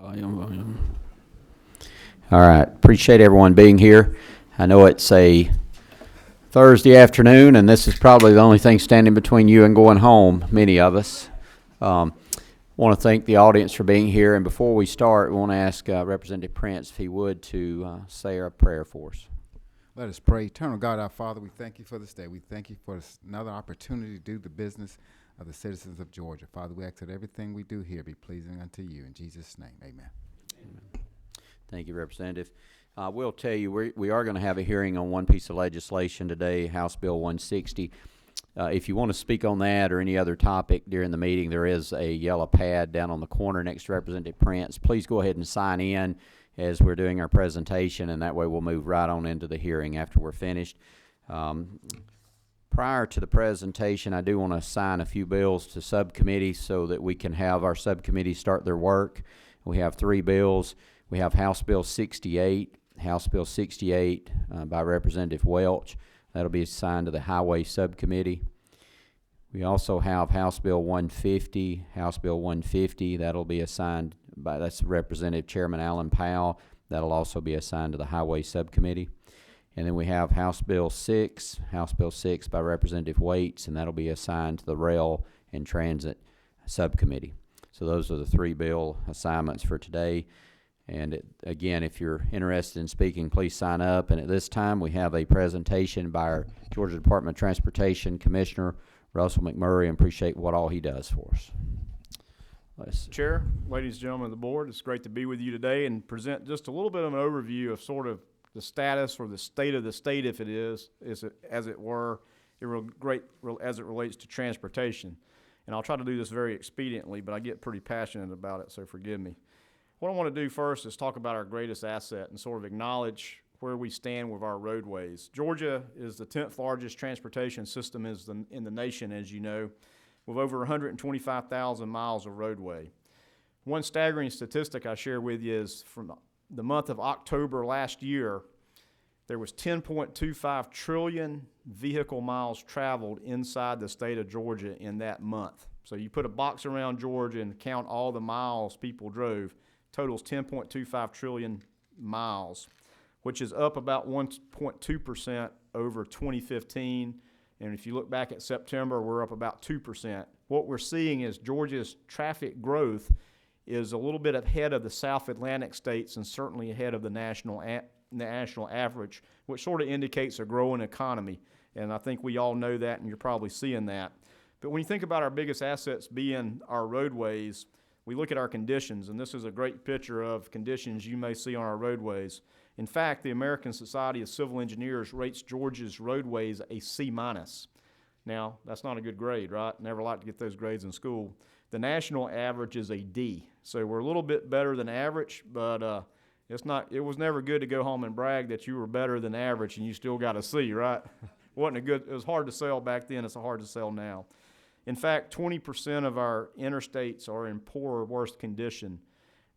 Volume. All right. Appreciate everyone being here. I know it's a Thursday afternoon, and this is probably the only thing standing between you and going home, many of us. Want to thank the audience for being here, and before we start, we want to ask Representative Prince, if he would, to say a prayer for us. Let us pray. Eternal God, our Father, we thank you for this day. We thank you for another opportunity to do the business of the citizens of Georgia. Father, we ask that everything we do here be pleasing unto you. In Jesus' name, amen. Amen. Thank you, Representative. We'll tell you, we are going to have a hearing on one piece of legislation today, House Bill 160. If you want to speak on that or any other topic during the meeting, there is a yellow pad down on the corner next to Representative Prince. Please go ahead and sign in as we're doing our presentation, and that way we'll move right on into the hearing after we're finished. Prior to the presentation, I do want to assign a few bills to subcommittees so that we can have our subcommittees start their work. We have three bills. We have House Bill 68, by Representative Welch. That'll be assigned to the Highway Subcommittee. We also have House Bill 150, that'll be assigned that's Representative Chairman Alan Powell. That'll also be assigned to the Highway Subcommittee. And then we have House Bill 6 by Representative Waits, and that'll be assigned to the Rail and Transit Subcommittee. So those are the three bill assignments for today. And again, if you're interested in speaking, please sign up. And at this time, we have a presentation by our Georgia Department of Transportation Commissioner, Russell McMurray, and appreciate what all he does for us. Chair, ladies and gentlemen of the board, it's great to be with you today and present just a little bit of an overview of sort of the status or the state of the state, if it is as it were, as it relates to transportation. And I'll try to do this very expediently, but I get pretty passionate about it, so forgive me. What I want to do first is talk about our greatest asset and sort of acknowledge where we stand with our roadways. Georgia is the 10th largest transportation system in the nation, as you know, with over 125,000 miles of roadway. One staggering statistic I share with you is from the month of October last year, there was 10.25 trillion vehicle miles traveled inside the state of Georgia in that month. So you put a box around Georgia and count all the miles people drove, totals 10.25 trillion miles, which is up about 1.2% over 2015. And if you look back at September, we're up about 2%. What we're seeing is Georgia's traffic growth is a little bit ahead of the South Atlantic states and certainly ahead of the national average, which sort of indicates a growing economy. And I think we all know that, and you're probably seeing that. But when you think about our biggest assets being our roadways, we look at our conditions, and this is a great picture of conditions you may see on our roadways. In fact, the American Society of Civil Engineers rates Georgia's roadways a C-. Now, that's not a good grade, right? Never like to get those grades in school. The national average is a D. So we're a little bit better than average, but it was never good to go home and brag that you were better than average and you still got a C, right? It was hard to sell back then, it's hard to sell now. In fact, 20% of our interstates are in poor or worse condition.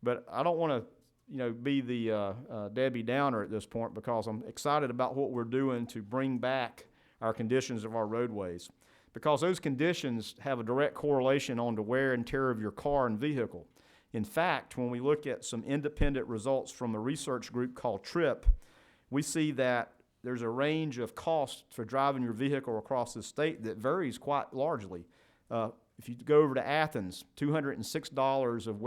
But I don't want to, be the Debbie Downer at this point, because I'm excited about what we're doing to bring back our conditions of our roadways, because those conditions have a direct correlation on the wear and tear of your car and vehicle. In fact, when we look at some independent results from a research group called TRIP, we see that there's a range of costs for driving your vehicle across the state that varies quite largely. If you go over to Athens, $206 of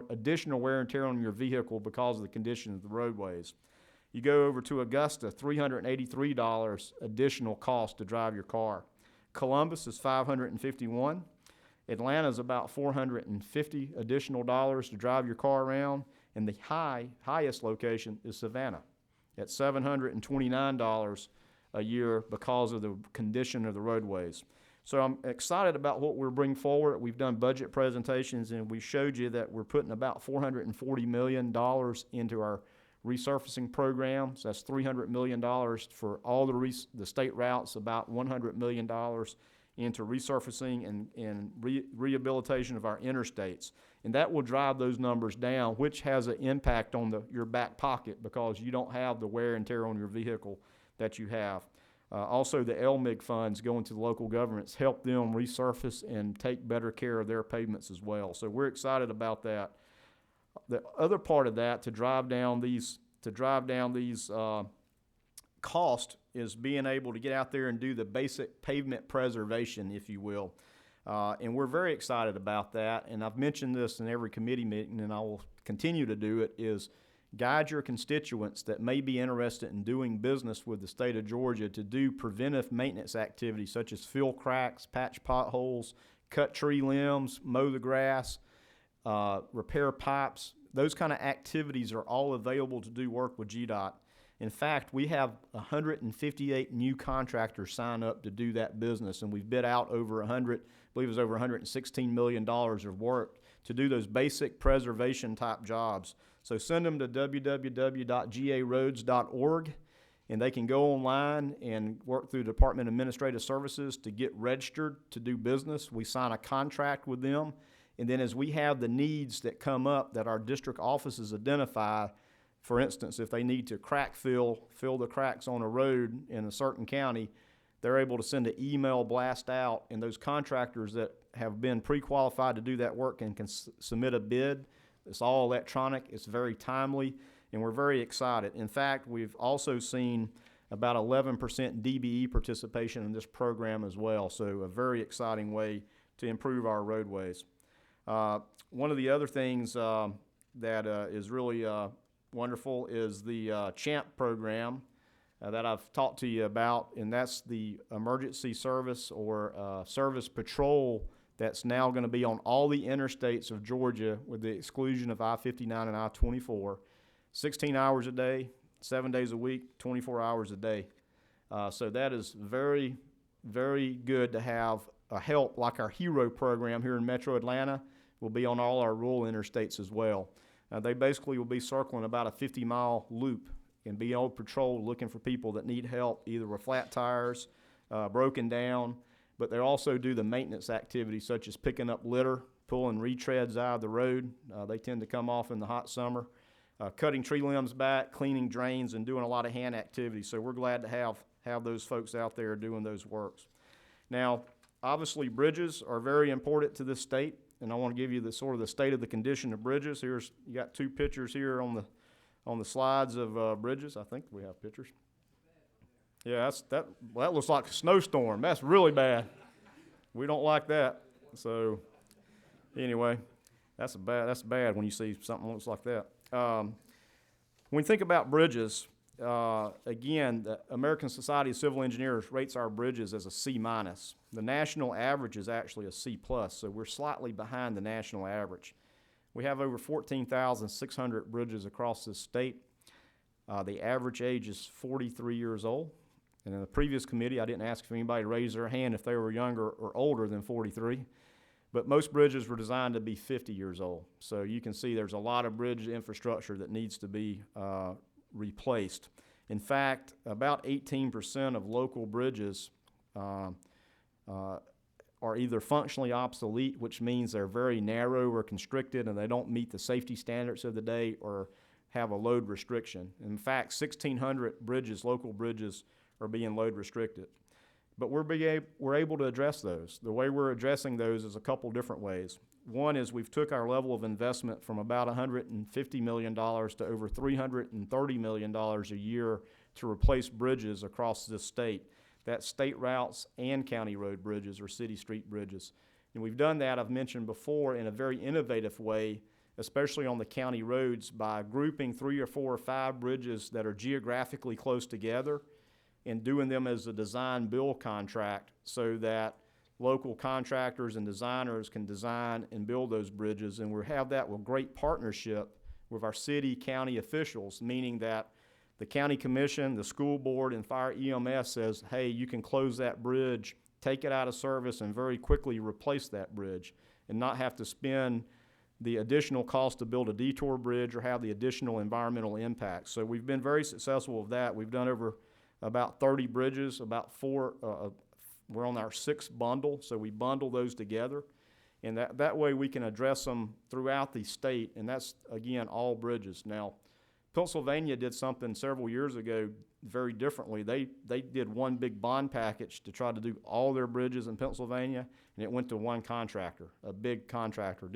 additional wear and tear on your vehicle because of the condition of the roadways. You go over to Augusta, $383 additional cost to drive your car. Columbus is $551. Atlanta is about $450 additional dollars to drive your car around. And the highest location is Savannah at $729 a year because of the condition of the roadways. So I'm excited about what we're bringing forward. We've done budget presentations, and we showed you that we're putting about $440 million into our resurfacing programs. That's $300 million for all the state routes, about $100 million into resurfacing and rehabilitation of our interstates. And that will drive those numbers down, which has an impact on your back pocket because you don't have the wear and tear on your vehicle that you have. Also, the LMIG funds going to the local governments help them resurface and take better care of their pavements as well. So we're excited about that. The other part of that to drive down these cost is being able to get out there and do the basic pavement preservation, if you will. And we're very excited about that. And I've mentioned this in every committee meeting, and I will continue to do it, is guide your constituents that may be interested in doing business with the state of Georgia to do preventive maintenance activities such as fill cracks, patch potholes, cut tree limbs, mow the grass, repair pipes. Those kind of activities are all available to do work with GDOT. In fact, we have 158 new contractors sign up to do that business, and we've bid out over I believe it was over $116 million of work to do those basic preservation type jobs. So send them to www.garoads.org, and they can go online and work through Department of Administrative Services to get registered to do business. We sign a contract with them, and then as we have the needs that come up that our district offices identify, for instance, if they need to fill the cracks on a road in a certain county, they're able to send an email blast out, and those contractors that have been pre-qualified to do that work and can submit a bid. It's all electronic, it's very timely, and we're very excited. In fact, we've also seen about 11% DBE participation in this program as well, so a very exciting way to improve our roadways. One of the other things that is really wonderful is the CHAMP program that I've talked to you about, and that's the emergency service or service patrol that's now going to be on all the interstates of Georgia with the exclusion of I-59 and I-24, 16 hours a day, 7 days a week, 24 hours a day. So that is very, very good to have a help like our HERO program here in Metro Atlanta will be on all our rural interstates as well. They basically will be circling about a 50-mile loop and be on patrol looking for people that need help, either with flat tires, broken down, but they also do the maintenance activities such as picking up litter, pulling retreads out of the road. They tend to come off in the hot summer, cutting tree limbs back, cleaning drains, and doing a lot of hand activities. So we're glad to have those folks out there doing those works. Now, obviously, bridges are very important to this state, and I want to give you the sort of the state of the condition of bridges. You got two pictures here on the slides of bridges. I think we have pictures. Yeah, that looks like a snowstorm. That's really bad. We don't like that. So anyway, that's bad when you see something that looks like that. When we think about bridges, again, the American Society of Civil Engineers rates our bridges as a C-. The national average is actually a C+, so we're slightly behind the national average. We have over 14,600 bridges across this state. The average age is 43 years old. And in the previous committee, I didn't ask if anybody raised their hand if they were younger or older than 43. But most bridges were designed to be 50 years old. So you can see there's a lot of bridge infrastructure that needs to be replaced. In fact, about 18% of local bridges are either functionally obsolete, which means they're very narrow or constricted and they don't meet the safety standards of the day, or have a load restriction. In fact, 1,600 bridges, local bridges, are being load restricted. But we're able to address those. The way we're addressing those is a couple different ways. One is we've took our level of investment from about $150 million to over $330 million a year to replace bridges across this state. That's state routes and county road bridges or city street bridges. And we've done that, I've mentioned before, in a very innovative way, especially on the county roads, by grouping 3 or 4 or 5 bridges that are geographically close together and doing them as a design build contract so that local contractors and designers can design and build those bridges. And we have that with great partnership with our city, county officials, meaning that the county commission, the school board, and fire EMS says, hey, you can close that bridge, take it out of service, and very quickly replace that bridge and not have to spend the additional cost to build a detour bridge or have the additional environmental impacts. So we've been very successful with that. We've done over about 30 bridges, about 4, we're on our 6th bundle, so we bundle those together. And that way we can address them throughout the state, and that's, again, all bridges. Now, Pennsylvania did something several years ago very differently. They did one big bond package to try to do all their bridges in Pennsylvania, and it went to one contractor, a big contractor.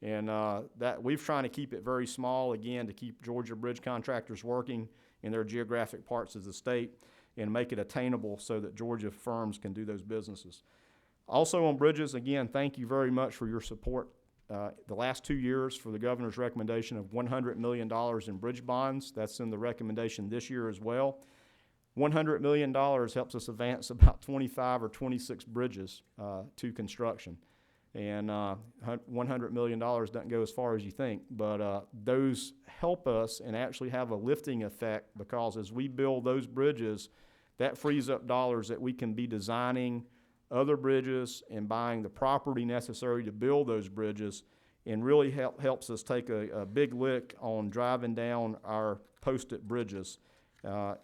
And that we've trying to keep it very small, again, to keep Georgia bridge contractors working in their geographic parts of the state and make it attainable so that Georgia firms can do those businesses. Also on bridges, again, thank you very much for your support the last 2 years for the governor's recommendation of $100 million in bridge bonds. That's in the recommendation this year as well. $100 million helps us advance about 25 or 26 bridges to construction. And $100 million doesn't go as far as you think, but those help us and actually have a lifting effect, because as we build those bridges, that frees up dollars that we can be designing other bridges and buying the property necessary to build those bridges, and really helps us take a big lick on driving down our posted bridges.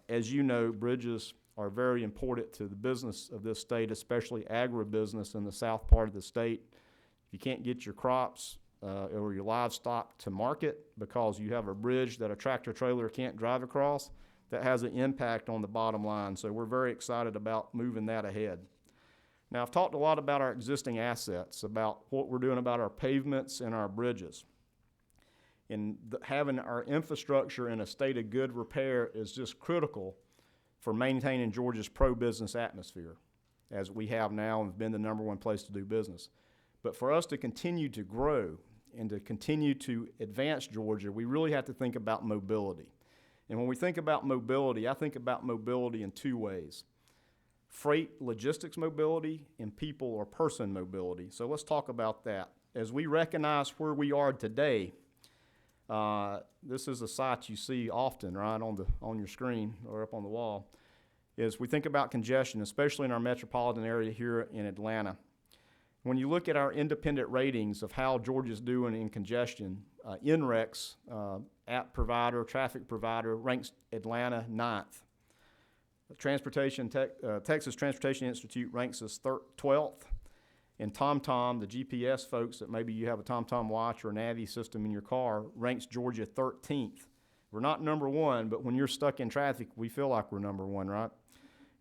As you know, bridges are very important to the business of this state, especially agribusiness in the south part of the state. If you can't get your crops or your livestock to market because you have a bridge that a tractor trailer can't drive across, that has an impact on the bottom line. So we're very excited about moving that ahead. Now, I've talked a lot about our existing assets, about what we're doing about our pavements and our bridges. And having our infrastructure in a state of good repair is just critical for maintaining Georgia's pro-business atmosphere, as we have now and have been the #1 place to do business. But for us to continue to grow and to continue to advance Georgia, we really have to think about mobility. And when we think about mobility, I think about mobility in 2 ways: freight logistics mobility and people or person mobility. So let's talk about that. As we recognize where we are today, this is a sight you see often, right, on your screen or up on the wall, is we think about congestion, especially in our metropolitan area here in Atlanta. When you look at our independent ratings of how Georgia's doing in congestion, NREX, app provider, traffic provider, ranks Atlanta 9th. Texas Transportation Institute ranks us 12th, and TomTom, the GPS folks that maybe you have a TomTom watch or a Navi system in your car, ranks Georgia 13th. We're not #1, but when you're stuck in traffic, we feel like we're #1, right?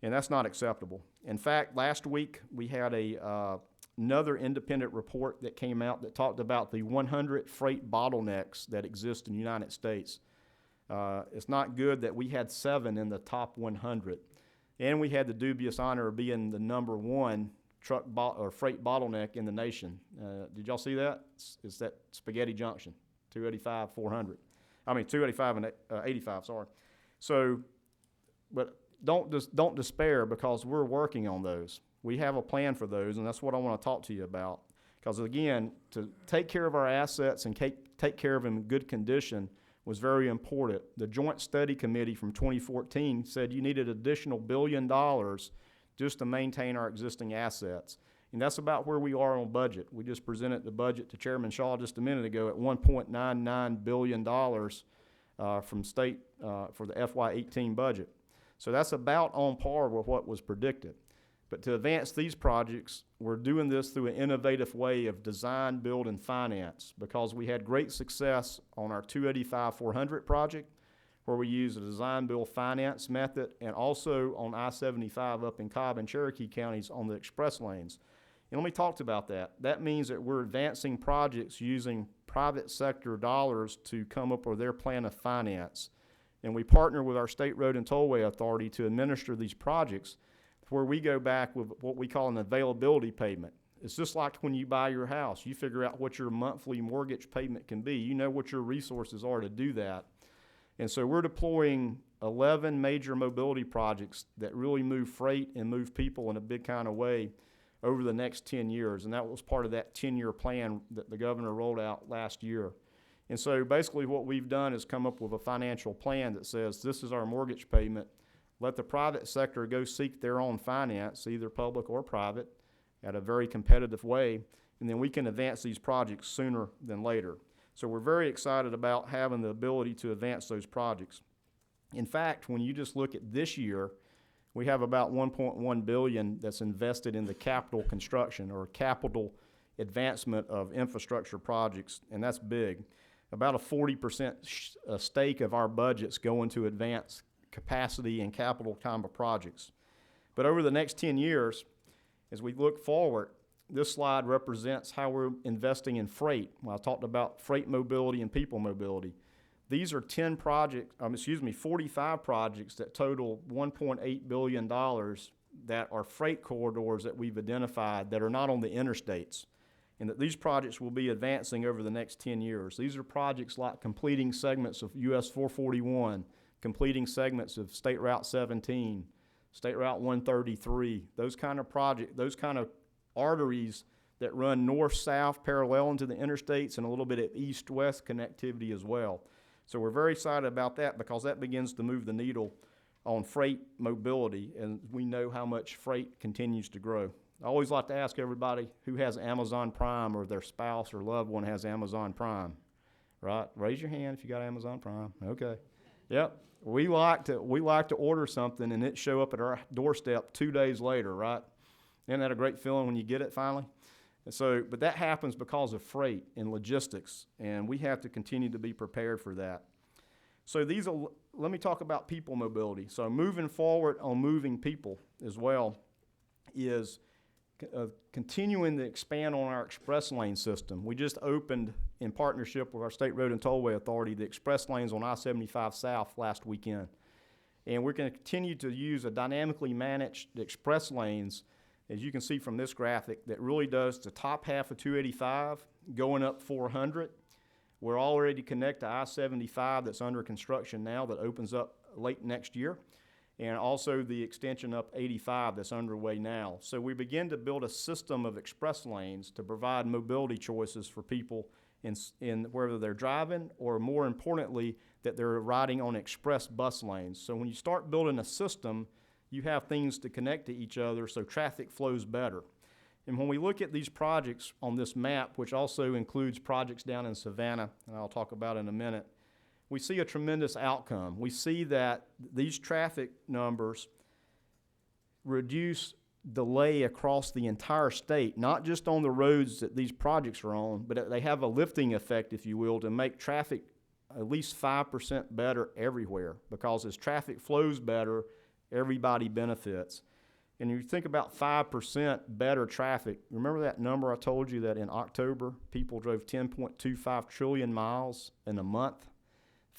And that's not acceptable. In fact, last week we had another independent report that came out that talked about the 100 freight bottlenecks that exist in the United States. It's not good that we had 7 in the top 100. And we had the dubious honor of being the #1 freight bottleneck in the nation. Did y'all see that? It's that Spaghetti Junction, 285, 400. I mean, 285 and 85, sorry. So, but don't despair, because we're working on those. We have a plan for those, and that's what I want to talk to you about. Because again, to take care of our assets and take care of them in good condition was very important. The Joint Study Committee from 2014 said you needed additional $1 billion just to maintain our existing assets. And that's about where we are on budget. We just presented the budget to Chairman Shaw just a minute ago at $1.99 billion from state for the FY18 budget. So that's about on par with what was predicted. But to advance these projects, we're doing this through an innovative way of design, build, and finance, because we had great success on our 285-400 project, where we use a design, build, finance method, and also on I-75 up in Cobb and Cherokee counties on the express lanes. And let me talk about that. That means that we're advancing projects using private sector dollars to come up with their plan of finance. And we partner with our State Road and Tollway Authority to administer these projects, where we go back with what we call an availability payment. It's just like when you buy your house. You figure out what your monthly mortgage payment can be. You know what your resources are to do that. And so we're deploying 11 major mobility projects that really move freight and move people in a big kind of way over the next 10 years. And that was part of that 10-year plan that the governor rolled out last year. And so basically what we've done is come up with a financial plan that says this is our mortgage payment. Let the private sector go seek their own finance, either public or private, at a very competitive way, and then we can advance these projects sooner than later. So we're very excited about having the ability to advance those projects. In fact, when you just look at this year, we have about $1.1 billion that's invested in the capital construction or capital advancement of infrastructure projects, and that's big. About a 40% stake of our budgets go into advance capacity and capital kind of projects. But over the next 10 years, as we look forward, this slide represents how we're investing in freight. Well, I talked about freight mobility and people mobility. These are 45 projects that total $1.8 billion that are freight corridors that we've identified that are not on the interstates, and that these projects will be advancing over the next 10 years. These are projects like completing segments of US 441, completing segments of State Route 17, State Route 133, those kind of arteries that run north-south parallel into the interstates, and a little bit of east-west connectivity as well. So we're very excited about that because that begins to move the needle on freight mobility, and we know how much freight continues to grow. I always like to ask everybody who has Amazon Prime or their spouse or loved one has Amazon Prime, right? Raise your hand if you got Amazon Prime. Okay. Yep. We like to order something and it show up at our doorstep 2 days later, right? Isn't that a great feeling when you get it finally? And so, but that happens because of freight and logistics, and we have to continue to be prepared for that. So let me talk about people mobility. So moving forward on moving people as well is continuing to expand on our express lane system. We just opened, in partnership with our State Road and Tollway Authority, the express lanes on I-75 South last weekend. And we're going to continue to use a dynamically managed express lanes, as you can see from this graphic, that really does the top half of 285 going up 400. We're already connected to I-75 that's under construction now that opens up late next year, and also the extension up 85 that's underway now. So we begin to build a system of express lanes to provide mobility choices for people in whether they're driving or, more importantly, that they're riding on express bus lanes. So when you start building a system, you have things to connect to each other so traffic flows better. And when we look at these projects on this map, which also includes projects down in Savannah, and I'll talk about in a minute, we see a tremendous outcome. We see that these traffic numbers reduce delay across the entire state, not just on the roads that these projects are on, but they have a lifting effect, if you will, to make traffic at least 5% better everywhere, because as traffic flows better, everybody benefits. And you think about 5% better traffic. Remember that number I told you that in October, people drove 10.25 trillion miles in a month?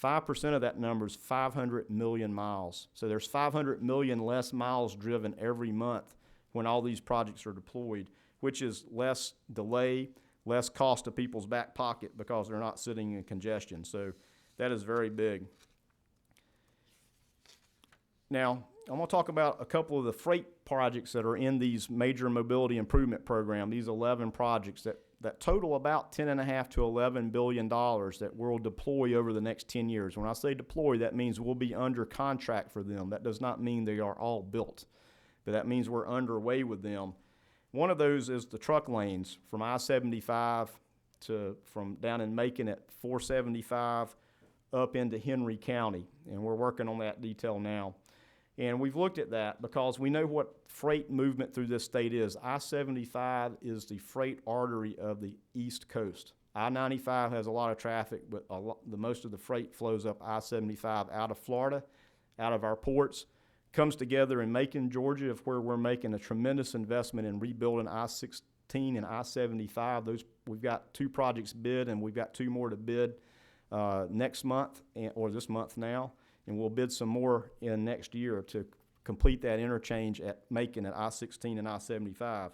5% of that number is 500 million miles. So there's 500 million less miles driven every month when all these projects are deployed, which is less delay, less cost to people's back pocket because they're not sitting in congestion. So that is very big. Now, I'm going to talk about a couple of the freight projects that are in these major mobility improvement program, these 11 projects that total about $10.5 to $11 billion that we'll deploy over the next 10 years. When I say deploy, that means we'll be under contract for them. That does not mean they are all built, but that means we're underway with them. One of those is the truck lanes from I-75 from down in Macon at 475 up into Henry County, and we're working on that detail now. And we've looked at that because we know what freight movement through this state is. I-75 is the freight artery of the East Coast. I-95 has a lot of traffic, but the most of the freight flows up I-75 out of Florida, out of our ports, comes together in Macon, Georgia, of where we're making a tremendous investment in rebuilding I-16 and I-75. We've got 2 projects bid, and we've got 2 more to bid next month, or this month now. And we'll bid some more in next year to complete that interchange at Macon at I-16 and I-75.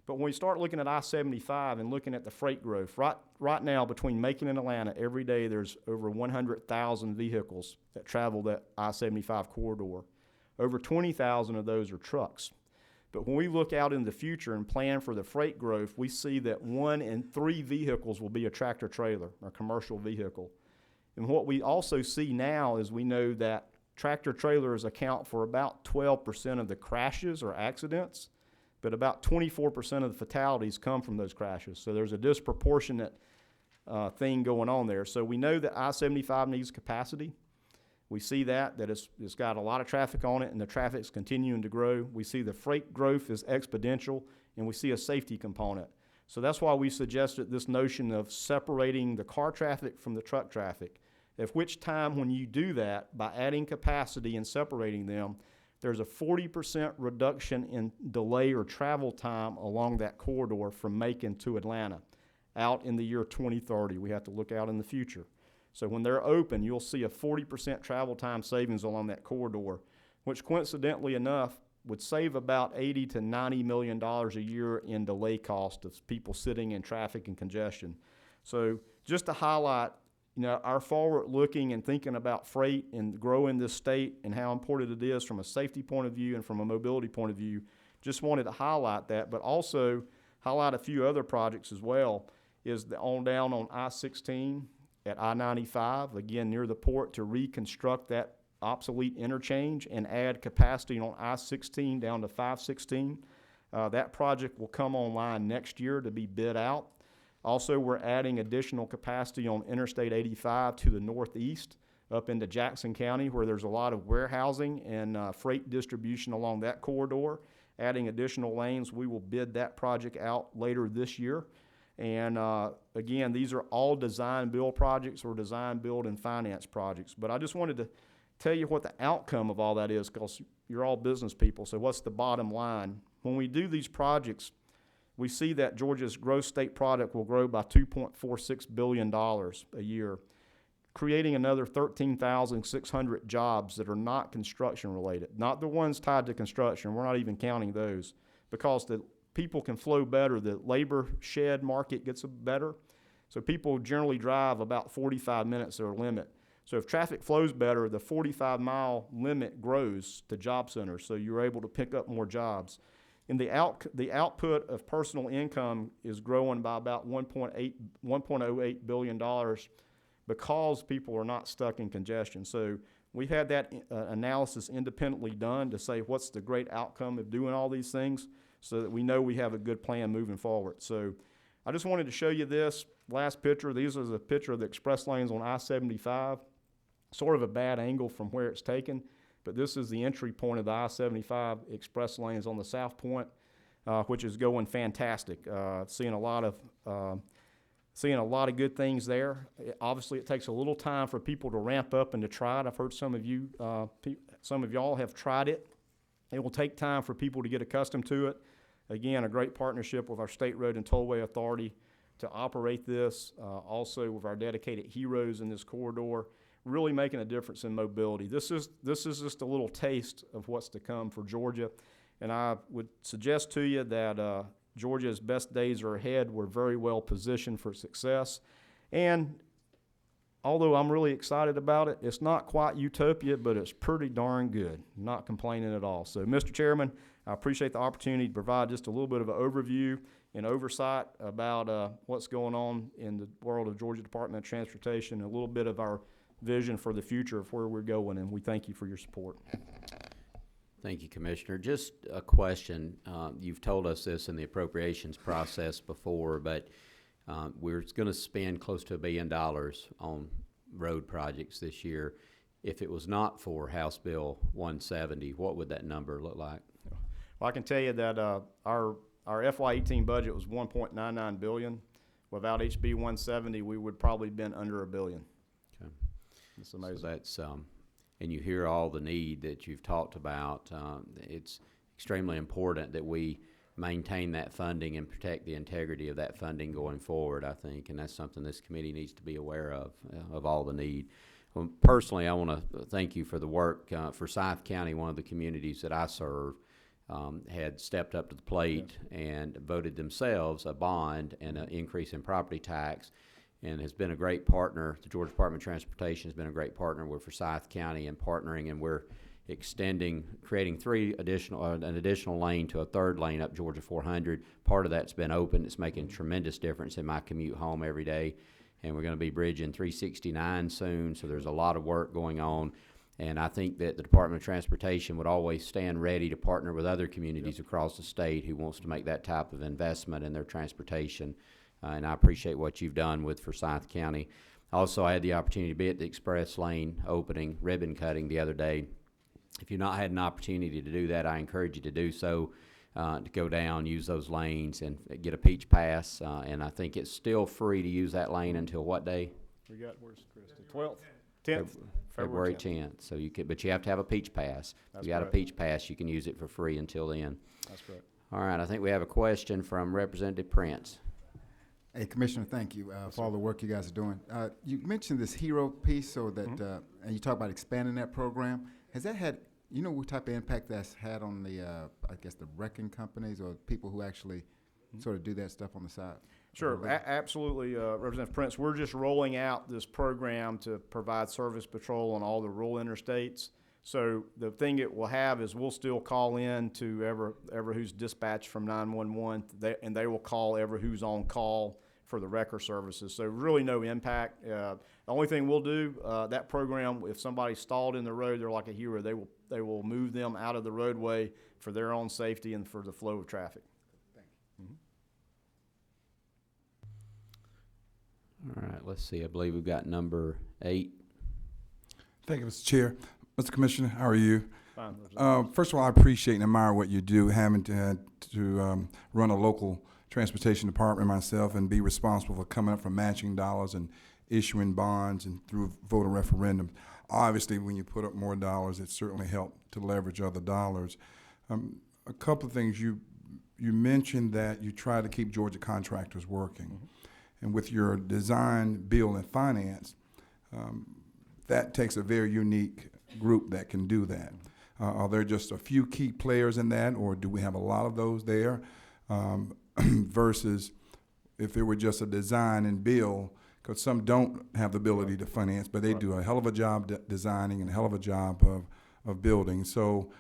But when we start looking at I-75 and looking at the freight growth, right now between Macon and Atlanta, every day there's over 100,000 vehicles that travel that I-75 corridor. Over 20,000 of those are trucks. But when we look out in the future and plan for the freight growth, we see that 1 in 3 vehicles will be a tractor trailer, or commercial vehicle. And what we also see now is we know that tractor trailers account for about 12% of the crashes or accidents, but about 24% of the fatalities come from those crashes. So there's a disproportionate thing going on there. So we know that I-75 needs capacity. We see that it's got a lot of traffic on it, and the traffic's continuing to grow. We see the freight growth is exponential, and we see a safety component. So that's why we suggested this notion of separating the car traffic from the truck traffic, at which time when you do that, by adding capacity and separating them, there's a 40% reduction in delay or travel time along that corridor from Macon to Atlanta out in the year 2030. We have to look out in the future. So when they're open, you'll see a 40% travel time savings along that corridor, which coincidentally enough would save about $80 to $90 million a year in delay cost of people sitting in traffic and congestion. So just to highlight, our forward looking and thinking about freight and growing this state and how important it is from a safety point of view and from a mobility point of view, just wanted to highlight that, but also highlight a few other projects as well, is down on I-16 at I-95, again near the port, to reconstruct that obsolete interchange and add capacity on I-16 down to 516. That project will come online next year to be bid out. Also, we're adding additional capacity on Interstate 85 to the northeast up into Jackson County, where there's a lot of warehousing and freight distribution along that corridor. Adding additional lanes, we will bid that project out later this year. And again, these are all design build projects or design build and finance projects. But I just wanted to tell you what the outcome of all that is, because you're all business people. So what's the bottom line? When we do these projects, we see that Georgia's gross state product will grow by $2.46 billion a year, creating another 13,600 jobs that are not construction related, not the ones tied to construction. We're not even counting those, because the people can flow better. The labor shed market gets better. So people generally drive about 45 minutes, their limit. So if traffic flows better, the 45-mile limit grows to job centers, so you're able to pick up more jobs. And the output of personal income is growing by about $1.08 billion because people are not stuck in congestion. So we've had that analysis independently done to say what's the great outcome of doing all these things, so that we know we have a good plan moving forward. So I just wanted to show you this last picture. These is a picture of the express lanes on I-75. Sort of a bad angle from where it's taken, but this is the entry point of the I-75 express lanes on the South Point, which is going fantastic. Seeing a lot of good things there. Obviously, it takes a little time for people to ramp up and to try it. I've heard some of y'all have tried it. It will take time for people to get accustomed to it. Again, a great partnership with our State Road and Tollway Authority to operate this. Also with our dedicated heroes in this corridor, really making a difference in mobility. This is just a little taste of what's to come for Georgia. And I would suggest to you that Georgia's best days are ahead. We're very well positioned for success. And although I'm really excited about it, it's not quite utopia, but it's pretty darn good. Not complaining at all. So, Mr. Chairman, I appreciate the opportunity to provide just a little bit of an overview and oversight about what's going on in the world of Georgia Department of Transportation, and a little bit of our vision for the future of where we're going, and we thank you for your support. Thank you, Commissioner. Just a question. You've told us this in the appropriations process before, but we're going to spend close to $1 billion on road projects this year. If it was not for House Bill 170, what would that number look like? Well, I can tell you that our FY18 budget was $1.99 billion. Without HB 170, we would probably have been under $1 billion. Okay. It's amazing. So that's and you hear all the need that you've talked about. It's extremely important that we maintain that funding and protect the integrity of that funding going forward, I think, and that's something this committee needs to be aware of all the need. Well, personally, I want to thank you for the work. Forsyth County, one of the communities that I serve, had stepped up to the plate and voted themselves a bond and an increase in property tax, and has been a great partner. The Georgia Department of Transportation has been a great partner with Forsyth County in partnering, and we're creating an additional lane to a third lane up Georgia 400. Part of that's been open. It's making a tremendous difference in my commute home every day, and we're going to be bridging 369 soon, so there's a lot of work going on. And I think that the Department of Transportation would always stand ready to partner with other communities across the state who wants to make that type of investment in their transportation. And I appreciate what you've done with Forsyth County. Also, I had the opportunity to be at the express lane opening, ribbon cutting the other day. If you've not had an opportunity to do that, I encourage you to do so, to go down, use those lanes, and get a Peach Pass. And I think it's still free to use that lane until what day? We got, where's Christie? 12th. 10th, February February 10th. 10th. So you could, but you have to have a Peach Pass. If That's you got a correct. Peach Pass, you can use it for free until then. That's correct. All right, I think we have a question from Representative Prince. Hey, Commissioner, thank you for all the work you guys are doing. You mentioned this HERO piece, so that, and you talk about expanding that program. Has that had, you know, what type of impact that's had on the, I guess, the wrecking companies or people who actually sort of do that stuff on the side? Sure, absolutely, Representative Prince. We're just rolling out this program to provide service patrol on all the rural interstates. So the thing it will have is we'll still call in to ever who's dispatched from 911, and they will call ever who's on call for the wrecker services. So really no impact. The only thing we'll do, that program, if somebody's stalled in the road, they're like a hero. They will move them out of the roadway for their own safety and for the flow of traffic. All right, let's see. I believe we've got number 8. Thank you, Mr. Chair. Mr. Commissioner, how are you? Fine, Representative. First of all, I appreciate and admire what you do, having to run a local transportation department myself and be responsible for coming up for matching dollars and issuing bonds and through voter referendums. Obviously, when you put up more dollars, it certainly helps to leverage other dollars. A couple of things. You mentioned that you try to keep Georgia contractors working. And with your design, build, and finance, that takes a very unique group that can do that. Are there just a few key players in that, or do we have a lot of those there? Versus if it were just a design and build, because some don't have the ability to finance, but they do a hell of a job designing and a hell of a job of building. So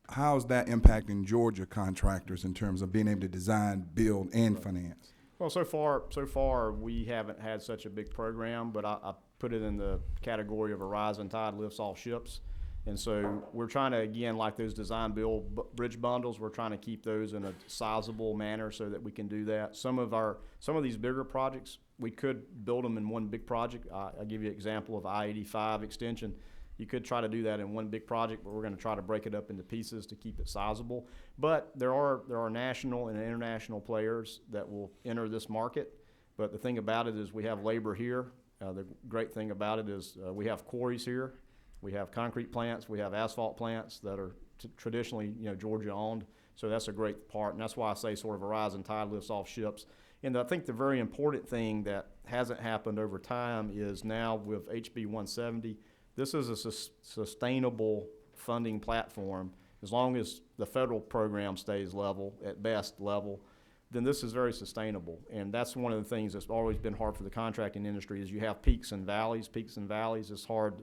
how's that impacting Georgia contractors in terms of being able to design, build, and finance? Well, so far we haven't had such a big program, but I put it in the category of a rising tide lifts all ships. And so we're trying to, again, like those design build bridge bundles, we're trying to keep those in a sizable manner so that we can do that. Some of these bigger projects, we could build them in one big project. I'll give you an example of I-85 extension. You could try to do that in one big project, but we're going to try to break it up into pieces to keep it sizable. But there are national and international players that will enter this market. But the thing about it is we have labor here. The great thing about it is we have quarries here. We have concrete plants. We have asphalt plants that are traditionally, Georgia owned. So that's a great part, and that's why I say sort of a rising tide lifts all ships. And I think the very important thing that hasn't happened over time is now with HB 170. This is a sustainable funding platform. As long as the federal program stays level, at best level, then this is very sustainable. And that's one of the things that's always been hard for the contracting industry is you have peaks and valleys. Peaks and valleys, it's hard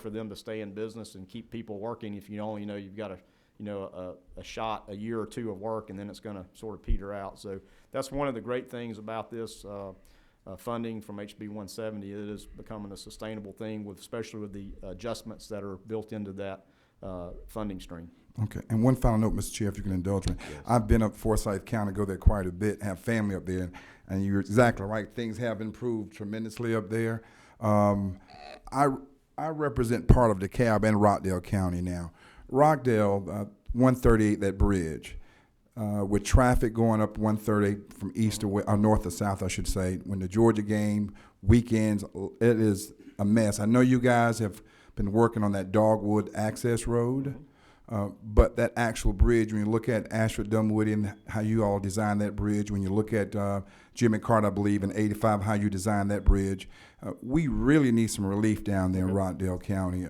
for them to stay in business and keep people working if you only know you've got a shot, a year or two of work, and then it's going to sort of peter out. So that's one of the great things about this funding from HB 170. It is becoming a sustainable thing, especially with the adjustments that are built into that funding stream. Okay, and one final note, Mr. Chair, if you can indulge me. Yes. I've been up Forsyth County, go there quite a bit, have family up there, and you're exactly right. Things have improved tremendously up there. I represent part of DeKalb and Rockdale County now. Rockdale, 138, that bridge, with traffic going up 138 from east to west, or north to south, I should say. When the Georgia game, weekends, it is a mess. I know you guys have been working on that Dogwood access road. But that actual bridge, when you look at Ashford Dunwoody and how you all designed that bridge, when you look at Jimmy Carter, I believe, in 85, how you designed that bridge, we really need some relief down there in Rockdale County.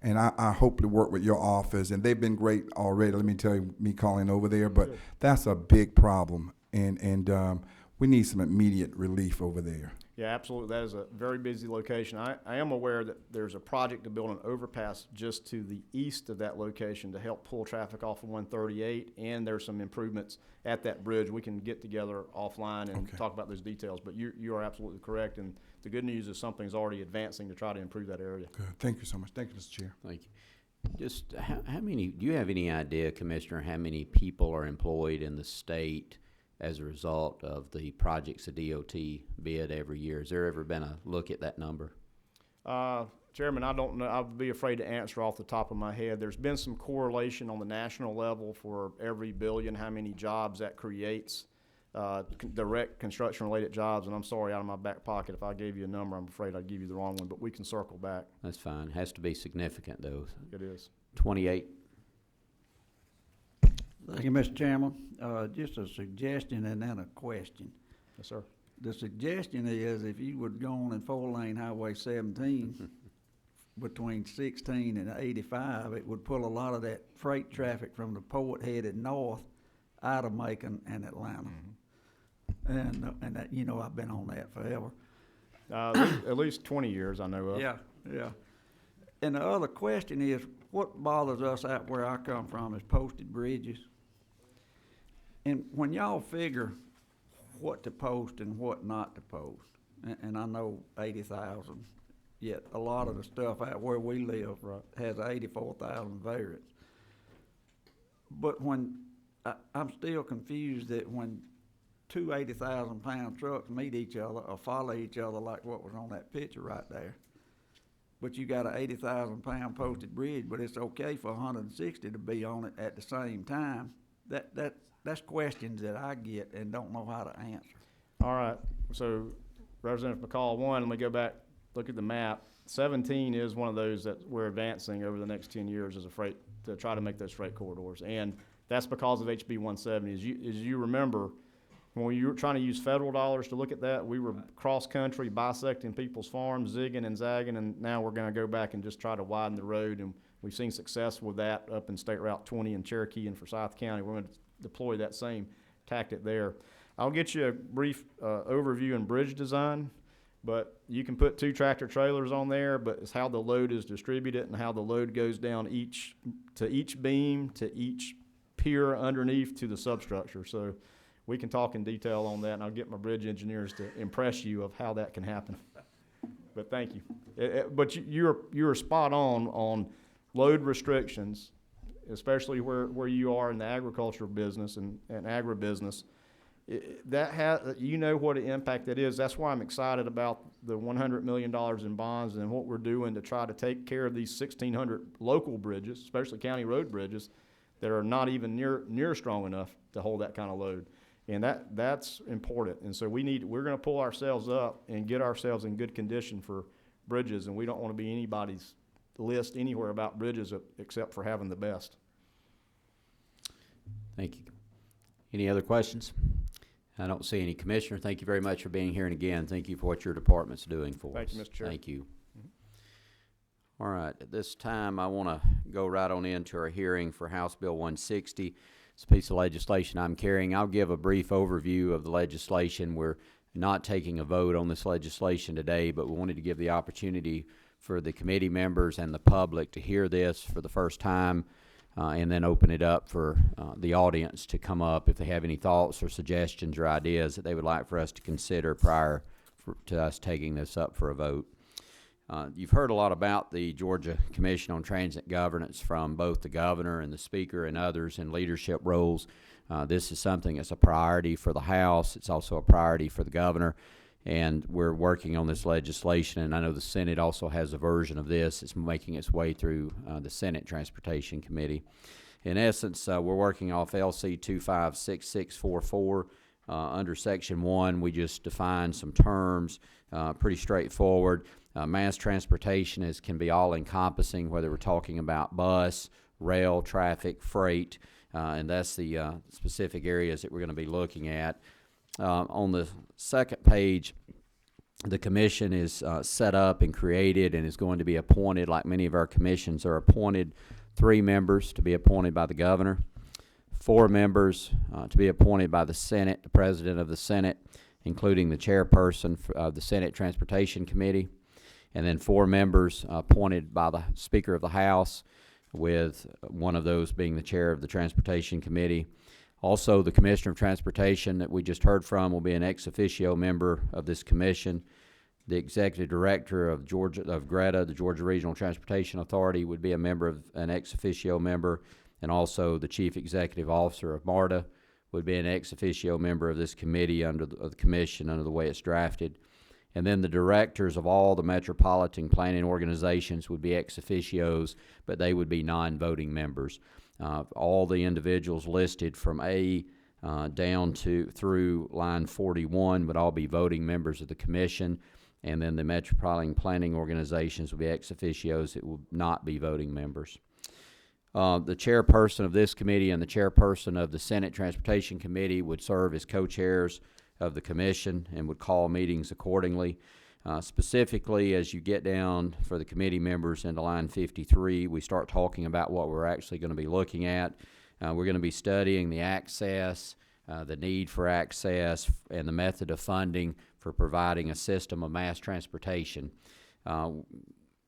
And I hope to work with your office, and they've been great already, let me tell you, me calling over there, but that's a big problem, and we need some immediate relief over there. Yeah, absolutely. That is a very busy location. I am aware that there's a project to build an overpass just to the east of that location to help pull traffic off of 138, and there's some improvements at that bridge. We can get together offline and talk about those details, but you are absolutely correct, and the good news is something's already advancing to try to improve that area. Good. Thank you so much. Thank you, Mr. Chair. Thank you. Just how many, do you have any idea, Commissioner, how many people are employed in the state as a result of the projects the DOT bid every year? Has there ever been a look at that number? Chairman, I don't know. I'd be afraid to answer off the top of my head. There's been some correlation on the national level for every billion, how many jobs that creates. direct construction-related jobs, and I'm sorry, out of my back pocket, if I gave you a number, I'm afraid I'd give you the wrong one, but we can circle back. That's fine. Has to be significant, though. It is. 28. Thank you, Mr. Chairman. Just a suggestion and then a question. Yes, sir. The suggestion is if you would go on in 4-lane Highway 17 between 16 and 85, it would pull a lot of that freight traffic from the port headed north out of Macon and Atlanta. And that, you know, I've been on that forever. At least 20 years I know of. Yeah. And the other question is, what bothers us out where I come from is posted bridges. And when y'all figure what to post and what not to post, and I know 80,000, yet a lot of the stuff out where we live has 84,000 variants. But when, I'm still confused that when two 80,000-pound trucks meet each other or follow each other like what was on that picture right there, but you got a 80,000-pound posted bridge, but it's okay for 160 to be on it at the same time. That's questions that I get and don't know how to answer. All right, so Representative McCall, let me go back, look at the map. 17 is one of those that we're advancing over the next 10 years as a freight, to try to make those freight corridors. And that's because of HB 170. As you remember, when you were trying to use federal dollars to look at that, we were cross-country bisecting people's farms, zigging and zagging, and now we're gonna go back and just try to widen the road, and we've seen success with that up in State Route 20 in Cherokee and Forsyth County. We're gonna deploy that same tactic there. I'll get you a brief overview in bridge design, but you can put 2 tractor trailers on there, but it's how the load is distributed and how the load goes down each beam, to each pier underneath to the substructure. So we can talk in detail on that, and I'll get my bridge engineers to impress you of how that can happen. But thank you. But you're spot on load restrictions, especially where you are in the agriculture business and agribusiness. You know what an impact that is. That's why I'm excited about the $100 million in bonds and what we're doing to try to take care of these 1,600 local bridges, especially county road bridges, that are not even near strong enough to hold that kind of load. And that's important. And so we're going to pull ourselves up and get ourselves in good condition for bridges, and we don't want to be anybody's list anywhere about bridges except for having the best. Thank you. Any other questions? I don't see any. Commissioner, thank you very much for being here, and again, thank you for what your department's doing for us. Thank you, Mr. Chair. Thank you. All right, at this time, I want to go right on into our hearing for House Bill 160. It's a piece of legislation I'm carrying. I'll give a brief overview of the legislation. We're not taking a vote on this legislation today, but we wanted to give the opportunity for the committee members and the public to hear this for the first time, and then open it up for the audience to come up if they have any thoughts or suggestions or ideas that they would like for us to consider prior to us taking this up for a vote. You've heard a lot about the Georgia Commission on Transit Governance from both the governor and the speaker and others in leadership roles. This is something that's a priority for the House. It's also a priority for the governor, and we're working on this legislation, and I know the Senate also has a version of this. It's making its way through the Senate Transportation Committee. In essence, we're working off LC 256644. Under Section 1, we just define some terms, pretty straightforward. Mass transportation can be all-encompassing, whether we're talking about bus, rail, traffic, freight, and that's the specific areas that we're going to be looking at. On the second page, the commission is set up and created and is going to be appointed, like many of our commissions are appointed, 3 members to be appointed by the governor, 4 members to be appointed by the Senate, the President of the Senate, including the chairperson of the Senate Transportation Committee, and then 4 members appointed by the Speaker of the House, with one of those being the chair of the Transportation Committee. Also, the Commissioner of Transportation that we just heard from will be an ex officio member of this commission. The Executive Director of GRETA, the Georgia Regional Transportation Authority, would be a member of an ex officio member, and also the Chief Executive Officer of MARTA would be an ex officio member of this committee of the commission under the way it's drafted. And then the directors of all the metropolitan planning organizations would be ex officios, but they would be non-voting members. All the individuals listed from A down to through line 41 would all be voting members of the commission, and then the metropolitan planning organizations will be ex officios. It will not be voting members. The chairperson of this committee and the chairperson of the Senate Transportation Committee would serve as co-chairs of the commission and would call meetings accordingly. Specifically, as you get down for the committee members into line 53, we start talking about what we're actually going to be looking at. We're going to be studying the access, the need for access, and the method of funding for providing a system of mass transportation,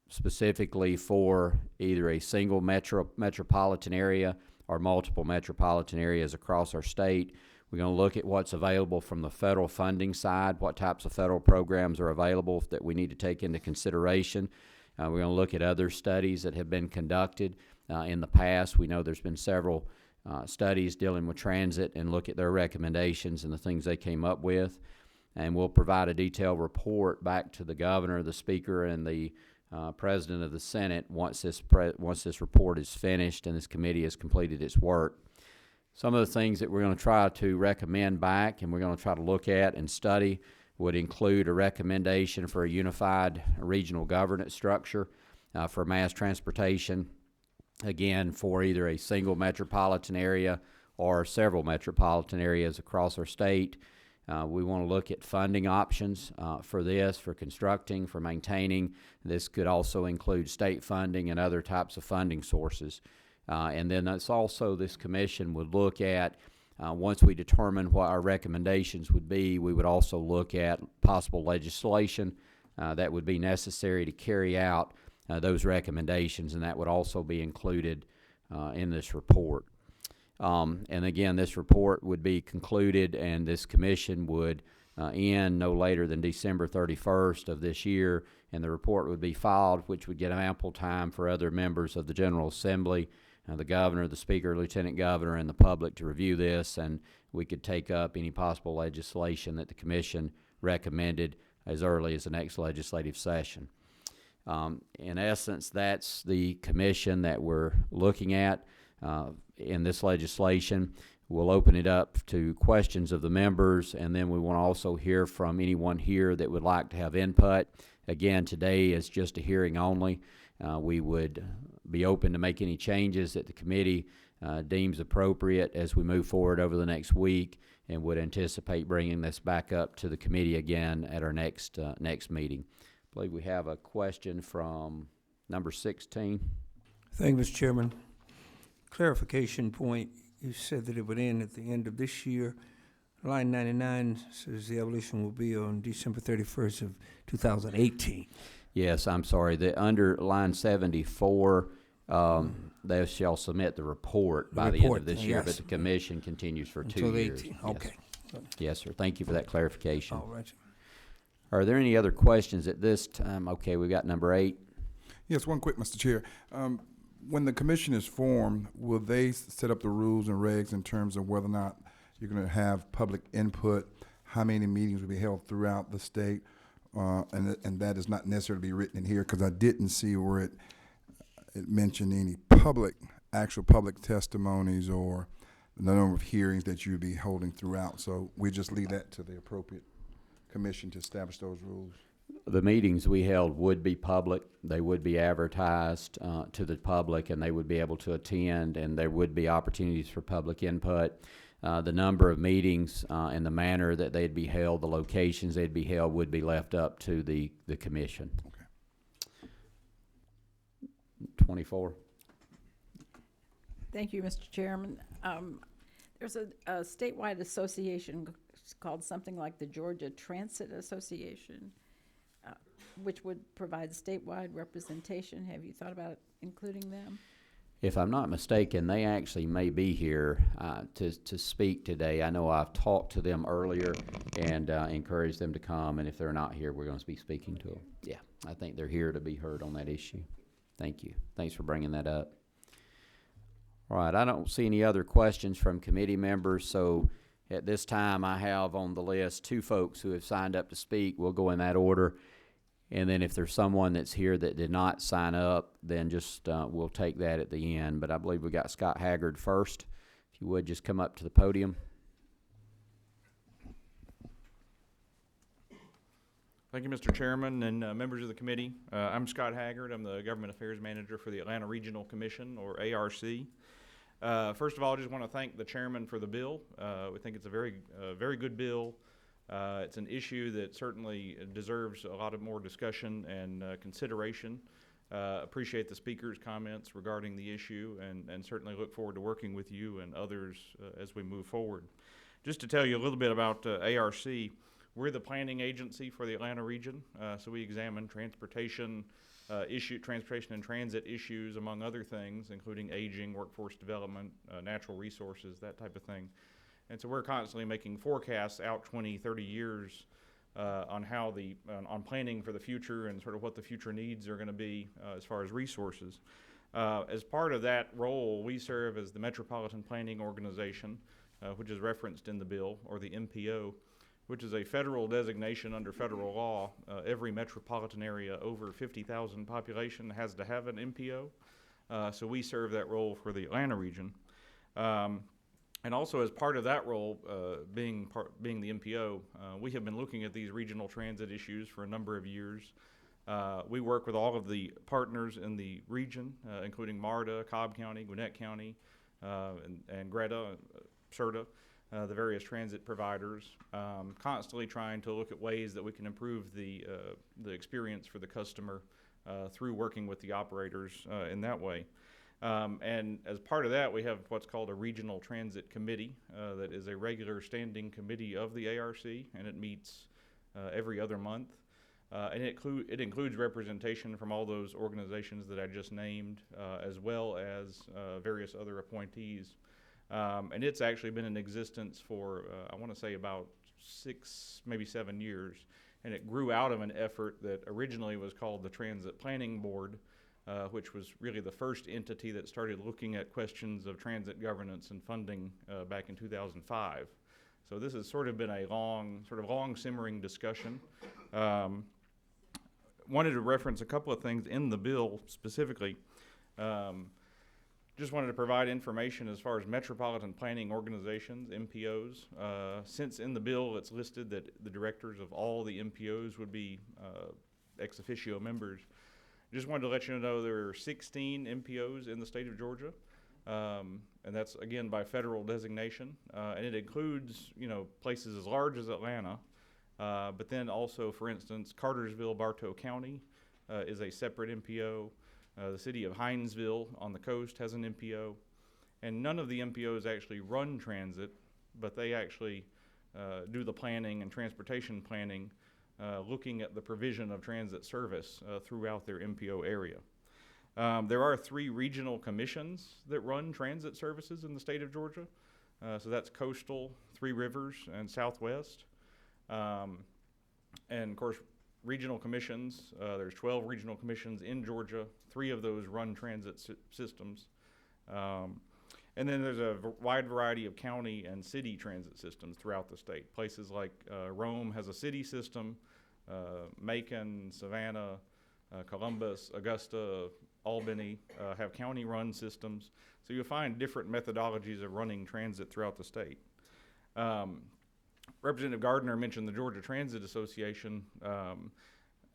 specifically for either a single metropolitan area or multiple metropolitan areas across our state. We're going to look at what's available from the federal funding side, what types of federal programs are available that we need to take into consideration. We're going to look at other studies that have been conducted in the past. We know there's been several studies dealing with transit, and look at their recommendations and the things they came up with. And we'll provide a detailed report back to the governor, the speaker, and the president of the Senate once this report is finished and this committee has completed its work. Some of the things that we're going to try to recommend back and we're going to try to look at and study would include a recommendation for a unified regional governance structure for mass transportation, again, for either a single metropolitan area or several metropolitan areas across our state. We want to look at funding options for this, for constructing, for maintaining. This could also include state funding and other types of funding sources. And then that's also, this commission would look at, once we determine what our recommendations would be, we would also look at possible legislation that would be necessary to carry out those recommendations, and that would also be included in this report. And again, this report would be concluded, and this commission would end no later than December 31st of this year, and the report would be filed, which would get ample time for other members of the General Assembly, the governor, the speaker, lieutenant governor, and the public to review this, and we could take up any possible legislation that the commission recommended as early as the next legislative session. In essence, that's the commission that we're looking at in this legislation. We'll open it up to questions of the members, and then we want to also hear from anyone here that would like to have input. Again, today is just a hearing only. We would be open to make any changes that the committee deems appropriate as we move forward over the next week, and would anticipate bringing this back up to the committee again at our next meeting. I believe we have a question from number 16. Thank you, Mr. Chairman. Clarification point, you said that it would end at the end of this year. Line 99 says the abolition will be on December 31st of 2018. Yes, I'm sorry. Under line 74, they shall submit the report by the end of this year, yes. but the commission continues for Until 2 years. 18, Yes. okay. Yes, sir. Thank you for that clarification. All right. Are there any other questions at this time? Okay, we've got number 8. Yes, one quick, Mr. Chair. When the commission is formed, will they set up the rules and regs in terms of whether or not you're going to have public input, how many meetings will be held throughout the state, and that is not necessarily be written in here, because I didn't see where it mentioned any actual public testimonies or the number of hearings that you'd be holding throughout. So we just leave that to the appropriate commission to establish those rules. The meetings we held would be public. They would be advertised to the public, and they would be able to attend, and there would be opportunities for public input. The number of meetings and the manner that they'd be held, the locations they'd be held, would be left up to the commission. Okay. 24. Thank you, Mr. Chairman. There's a statewide association called something like the Georgia Transit Association, which would provide statewide representation. Have you thought about including them? If I'm not mistaken, they actually may be here to speak today. I know I've talked to them earlier and encouraged them to come, and if they're not here, we're going to be speaking to them. Yeah, I think they're here to be heard on that issue. Thank you. Thanks for bringing that up. All right, I don't see any other questions from committee members, so at this time I have on the list 2 folks who have signed up to speak. We'll go in that order. And then if there's someone that's here that did not sign up, then just we'll take that at the end. But I believe we got Scott Haggard first. If you would, just come up to the podium. Thank you, Mr. Chairman and members of the committee. I'm Scott Haggard. I'm the Government Affairs Manager for the Atlanta Regional Commission, or ARC. First of all, I just want to thank the chairman for the bill. We think it's a very good bill. It's an issue that certainly deserves a lot of more discussion and consideration. Appreciate the speaker's comments regarding the issue, and certainly look forward to working with you and others as we move forward. Just to tell you a little bit about ARC, we're the planning agency for the Atlanta region, so we examine transportation and transit issues, among other things, including aging, workforce development, natural resources, that type of thing. And so we're constantly making forecasts out 20, 30 years on how on planning for the future and sort of what the future needs are going to be as far as resources. As part of that role, we serve as the Metropolitan Planning Organization, which is referenced in the bill, or the MPO, which is a federal designation under federal law. Every metropolitan area over 50,000 population has to have an MPO. So we serve that role for the Atlanta region. And also as part of that role, being the MPO, we have been looking at these regional transit issues for a number of years. We work with all of the partners in the region, including MARTA, Cobb County, Gwinnett County, and Greta, CERTA, the various transit providers, constantly trying to look at ways that we can improve the experience for the customer through working with the operators in that way. And as part of that, we have what's called a Regional Transit Committee that is a regular standing committee of the ARC, and it meets every other month. And it includes representation from all those organizations that I just named, as well as various other appointees. And it's actually been in existence for, I want to say, about 6, maybe 7 years. And it grew out of an effort that originally was called the Transit Planning Board, which was really the first entity that started looking at questions of transit governance and funding back in 2005. So this has sort of been a long simmering discussion. Wanted to reference a couple of things in the bill specifically. Just wanted to provide information as far as metropolitan planning organizations, MPOs. Since in the bill it's listed that the directors of all the MPOs would be ex officio members, just wanted to let you know there are 16 MPOs in the state of Georgia, and that's again by federal designation, and it includes places as large as Atlanta, but then also, for instance, Cartersville, Bartow County is a separate MPO. The city of Hinesville on the coast has an MPO, and none of the MPOs actually run transit, but they actually do the planning and transportation planning, looking at the provision of transit service throughout their MPO area. There are 3 regional commissions that run transit services in the state of Georgia. So that's Coastal, 3 Rivers, and Southwest. And of course, regional commissions, there's 12 regional commissions in Georgia. 3 of those run transit systems. And then there's a wide variety of county and city transit systems throughout the state. Places like Rome has a city system, Macon, Savannah, Columbus, Augusta, Albany have county-run systems. So you'll find different methodologies of running transit throughout the state. Representative Gardner mentioned the Georgia Transit Association.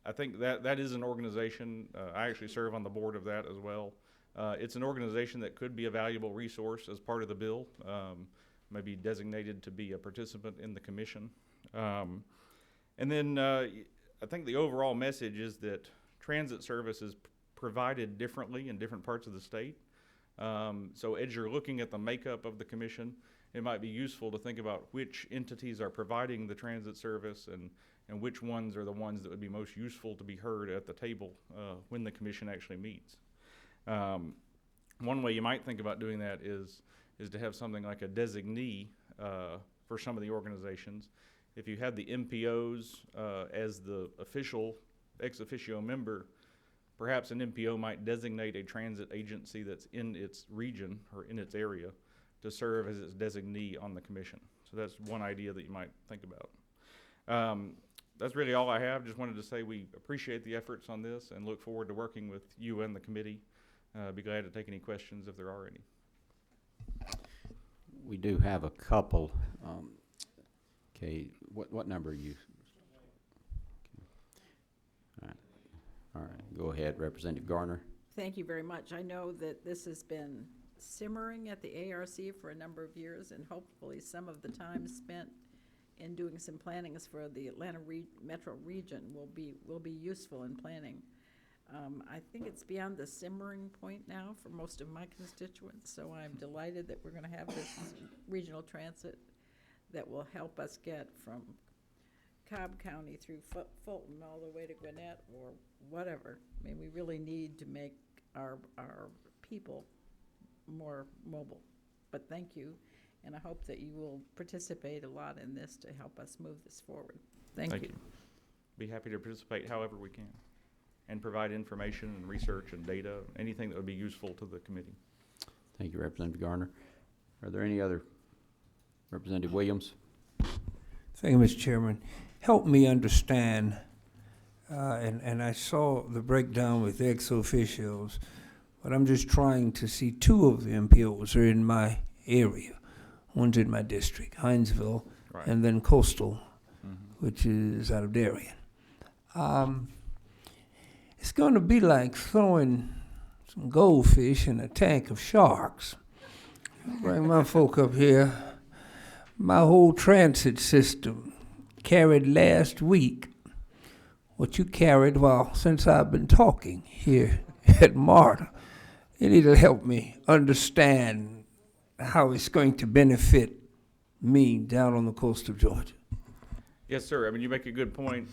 I think that is an organization. I actually serve on the board of that as well. It's an organization that could be a valuable resource as part of the bill, maybe designated to be a participant in the commission. And then I think the overall message is that transit service is provided differently in different parts of the state. So as you're looking at the makeup of the commission, it might be useful to think about which entities are providing the transit service and which ones are the ones that would be most useful to be heard at the table when the commission actually meets. One way you might think about doing that is to have something like a designee for some of the organizations. If you had the MPOs as the official ex officio member, perhaps an MPO might designate a transit agency that's in its region or in its area to serve as its designee on the commission. So that's one idea that you might think about. That's really all I have. Just wanted to say we appreciate the efforts on this and look forward to working with you and the committee. Be glad to take any questions if there are any. We do have a couple. Okay, what number are you? Go ahead, Representative Garner. Thank you very much. I know that this has been simmering at the ARC for a number of years, and hopefully some of the time spent in doing some plannings for the Atlanta metro region will be useful in planning. I think it's beyond the simmering point now for most of my constituents, so I'm delighted that we're going to have this regional transit that will help us get from Cobb County through Fulton all the way to Gwinnett or whatever. I mean, we really need to make our people more mobile. But thank you, and I hope that you will participate a lot in this to help us move this forward. Thank you. Be happy to participate however we can and provide information and research and data, anything that would be useful to the committee. Thank you, Representative Garner. Are there any other? Representative Williams? Thank you, Mr. Chairman. Help me understand, and I saw the breakdown with ex officials, but I'm just trying to see two of the MPOs are in my area. One's in my district, Hinesville, Right. and then Coastal, which is out of Darien. It's going to be like throwing some goldfish in a tank of sharks. Bring my folk up here. My whole transit system carried last week what you carried since I've been talking here at MARTA. You need to help me understand how it's going to benefit me down on the coast of Georgia. Yes, sir. I mean, you make a good point.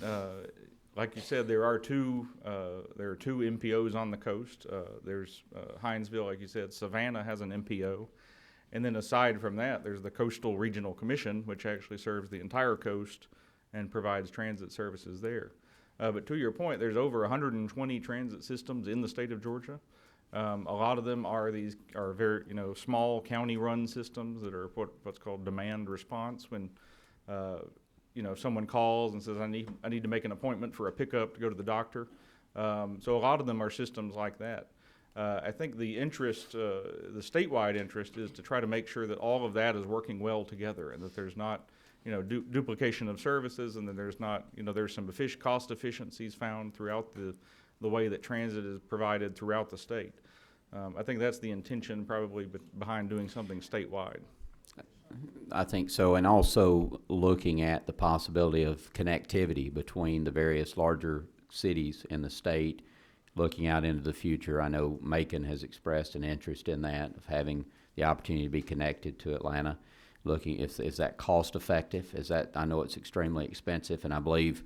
Like you said, there are two MPOs on the coast. There's Hinesville, like you said. Savannah has an MPO. And then aside from that, there's the Coastal Regional Commission, which actually serves the entire coast and provides transit services there. But to your point, there's over 120 transit systems in the state of Georgia. A lot of them are very small county-run systems that are what's called demand response. When someone calls and says, I need to make an appointment for a pickup to go to the doctor. So a lot of them are systems like that. I think the statewide interest is to try to make sure that all of that is working well together and that there's not, duplication of services, and that there's not, there's some cost efficiencies found throughout the way that transit is provided throughout the state. I think that's the intention probably behind doing something statewide. I think so, and also looking at the possibility of connectivity between the various larger cities in the state, looking out into the future. I know Macon has expressed an interest in that, of having the opportunity to be connected to Atlanta. Looking, is that cost effective? I know it's extremely expensive, and I believe,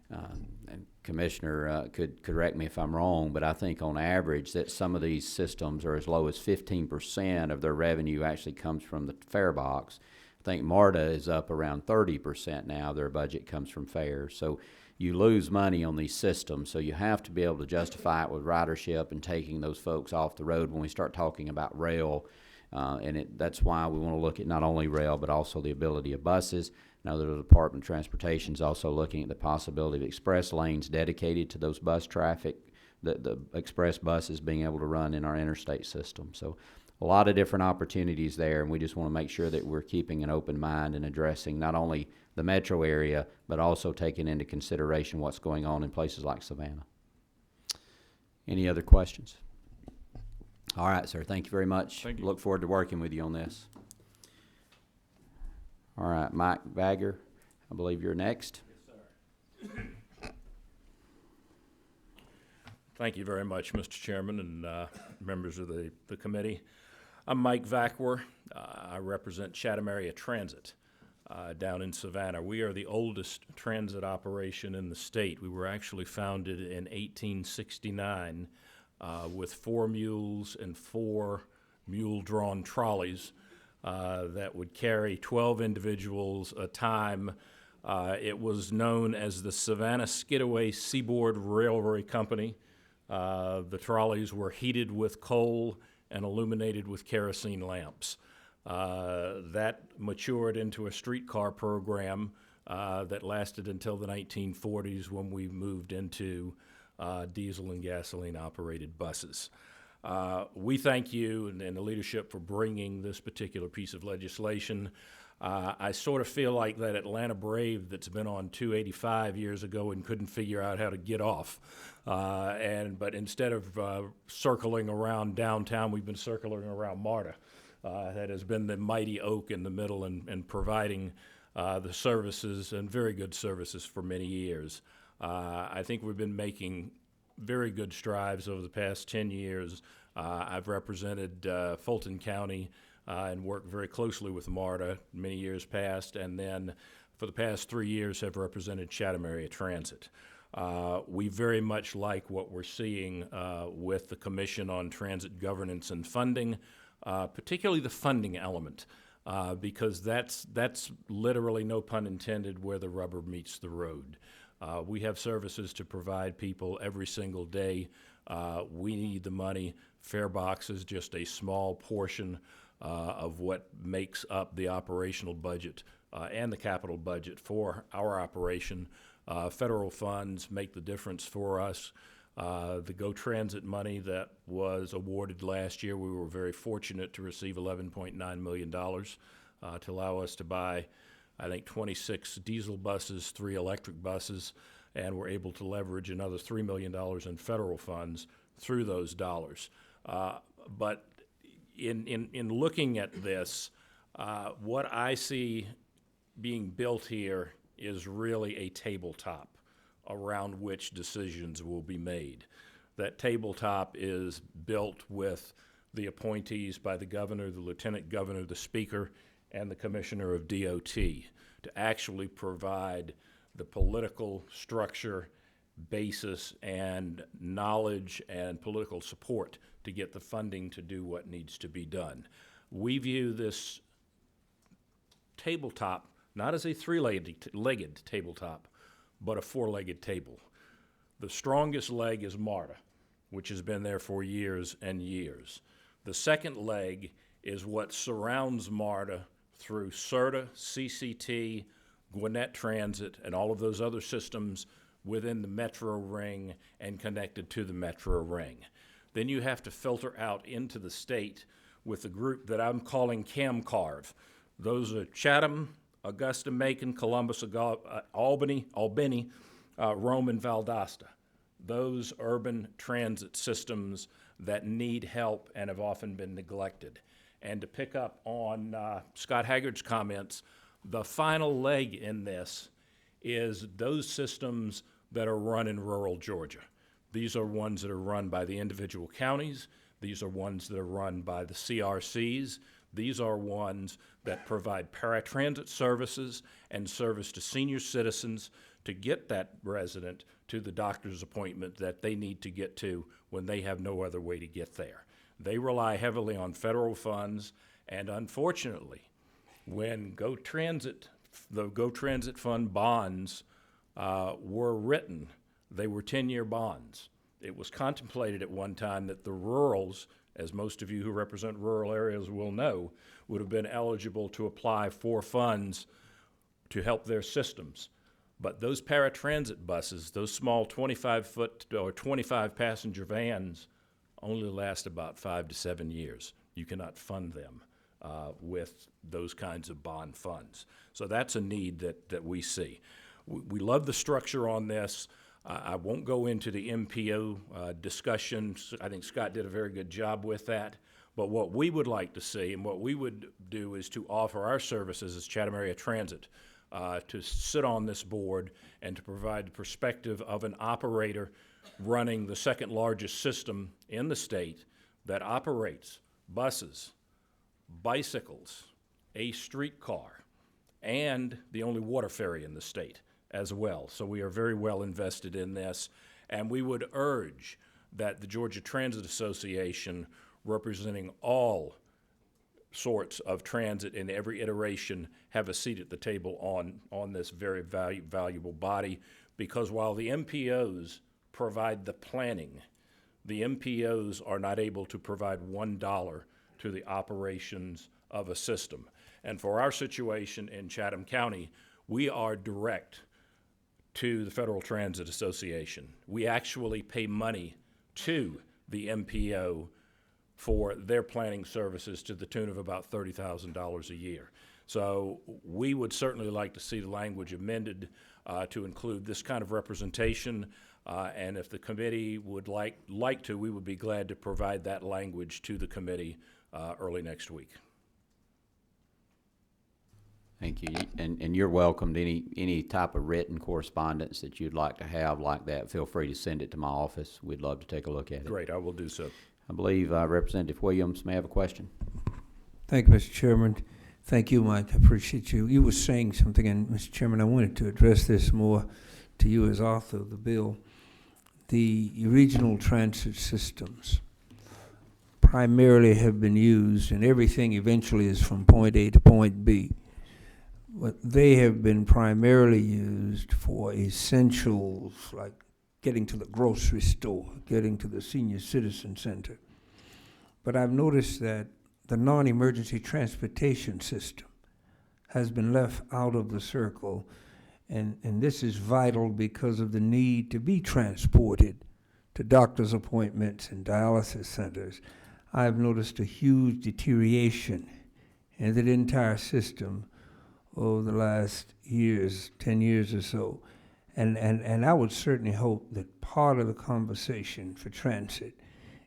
and Commissioner could correct me if I'm wrong, but I think on average that some of these systems are as low as 15% of their revenue actually comes from the fare box. I think MARTA is up around 30% now. Their budget comes from fares. So you lose money on these systems, so you have to be able to justify it with ridership and taking those folks off the road when we start talking about rail. That's why we want to look at not only rail, but also the ability of buses. Now, the Department of Transportation is also looking at the possibility of express lanes dedicated to those bus traffic, the express buses being able to run in our interstate system. So a lot of different opportunities there, and we just want to make sure that we're keeping an open mind and addressing not only the metro area, but also taking into consideration what's going on in places like Savannah. Any other questions? All right, sir. Thank you very much. Thank you. Look forward to working with you on this. All right, Mike Bagger, I believe you're next. Yes, sir. Thank you very much, Mr. Chairman and members of the committee. I'm Mike Vackwar. I represent Chatham Area Transit down in Savannah. We are the oldest transit operation in the state. We were actually founded in 1869 with 4 mules and 4 mule-drawn trolleys that would carry 12 individuals a time. It was known as the Savannah Skidaway Seaboard Railway Company. The trolleys were heated with coal and illuminated with kerosene lamps. That matured into a streetcar program that lasted until the 1940s, when we moved into diesel and gasoline operated buses. We thank you and the leadership for bringing this particular piece of legislation. I sort of feel like that Atlanta Brave that's been on 285 years ago and couldn't figure out how to get off. But instead of circling around downtown, we've been circling around MARTA. That has been the mighty oak in the middle and providing the services and very good services for many years. I think we've been making very good strides over the past 10 years. I've represented Fulton County and worked very closely with MARTA many years past, and then for the past 3 years have represented Chatham Area Transit. We very much like what we're seeing with the Commission on Transit Governance and Funding, particularly the funding element, because that's literally, no pun intended, where the rubber meets the road. We have services to provide people every single day. We need the money. Fare box is just a small portion of what makes up the operational budget and the capital budget for our operation. Federal funds make the difference for us. The Go Transit money that was awarded last year, we were very fortunate to receive $11.9 million to allow us to buy, I think, 26 diesel buses, 3 electric buses, and we're able to leverage another $3 million in federal funds through those dollars. But in looking at this, what I see being built here is really a tabletop around which decisions will be made. That tabletop is built with the appointees by the governor, the lieutenant governor, the speaker, and the commissioner of DOT to actually provide the political structure, basis, and knowledge and political support to get the funding to do what needs to be done. We view this tabletop not as a three-legged tabletop, but a four-legged table. The strongest leg is MARTA, which has been there for years and years. The second leg is what surrounds MARTA through CERTA, CCT, Gwinnett Transit, and all of those other systems within the metro ring and connected to the metro ring. Then you have to filter out into the state with the group that I'm calling CAMCARV. Those are Chatham, Augusta, Macon, Columbus, Albany, Rome, and Valdosta. Those urban transit systems that need help and have often been neglected. And to pick up on Scott Haggard's comments, the final leg in this is those systems that are run in rural Georgia. These are ones that are run by the individual counties. These are ones that are run by the CRCs. These are ones that provide paratransit services and service to senior citizens to get that resident to the doctor's appointment that they need to get to when they have no other way to get there. They rely heavily on federal funds, and unfortunately, when the Go Transit Fund bonds were written, they were 10-year bonds. It was contemplated at one time that the rurals, as most of you who represent rural areas will know, would have been eligible to apply for funds to help their systems. But those paratransit buses, those small 25-foot or 25-passenger vans, only last about 5 to 7 years. You cannot fund them with those kinds of bond funds. So that's a need that we see. We love the structure on this. I won't go into the MPO discussion. I think Scott did a very good job with that. But what we would like to see and what we would do is to offer our services as Chatham Area Transit to sit on this board and to provide the perspective of an operator running the second largest system in the state that operates buses, bicycles, a streetcar, and the only water ferry in the state as well. So we are very well invested in this, and we would urge that the Georgia Transit Association, representing all sorts of transit in every iteration, have a seat at the table on this very valuable body, because while the MPOs provide the planning, the MPOs are not able to provide $1 to the operations of a system. And for our situation in Chatham County, we are direct to the Federal Transit Association. We actually pay money to the MPO for their planning services to the tune of about $30,000 a year. So we would certainly like to see the language amended to include this kind of representation. And if the committee would like to, we would be glad to provide that language to the committee early next week. Thank you. And you're welcome to any type of written correspondence that you'd like to have like that. Feel free to send it to my office. We'd love to take a look at it. Great, I will do so. I believe Representative Williams may have a question. Thank you, Mr. Chairman. Thank you, Mike. I appreciate you. You were saying something, and Mr. Chairman, I wanted to address this more to you as author of the bill. The regional transit systems primarily have been used, and everything eventually is from point A to point B. But they have been primarily used for essentials like getting to the grocery store, getting to the senior citizen center. But I've noticed that the non-emergency transportation system has been left out of the circle, and this is vital because of the need to be transported to doctor's appointments and dialysis centers. I've noticed a huge deterioration in the entire system over the last years, 10 years or so. And I would certainly hope that part of the conversation for transit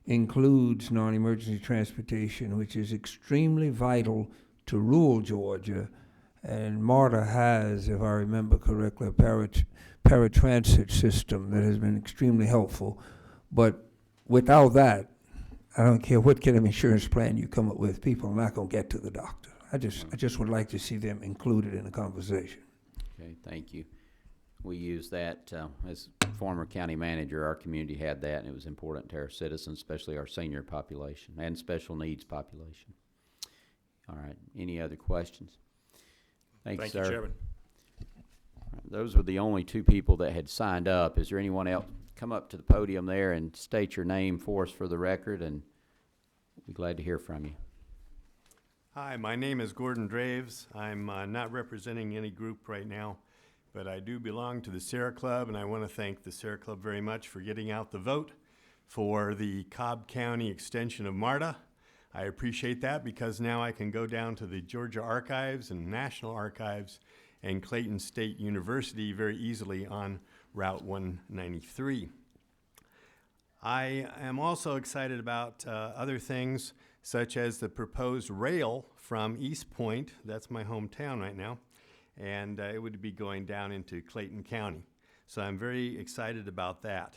includes non-emergency transportation, which is extremely vital to rural Georgia. And MARTA has, if I remember correctly, a paratransit system that has been extremely helpful. But without that, I don't care what kind of insurance plan you come up with, people are not going to get to the doctor. I just would like to see them included in the conversation. Okay, thank you. We use that as former county manager. Our community had that, and it was important to our citizens, especially our senior population and special needs population. All right, any other questions? Thanks, sir. Thank you, Chairman. All right, those were the only two people that had signed up. Is there anyone else? Come up to the podium there and state your name for us for the record, and we'll be glad to hear from you. Hi, my name is Gordon Draves. I'm not representing any group right now, but I do belong to the Sierra Club, and I want to thank the Sierra Club very much for getting out the vote for the Cobb County extension of MARTA. I appreciate that because now I can go down to the Georgia Archives and National Archives and Clayton State University very easily on Route 193. I am also excited about other things, such as the proposed rail from East Point, that's my hometown right now, and it would be going down into Clayton County. So I'm very excited about that.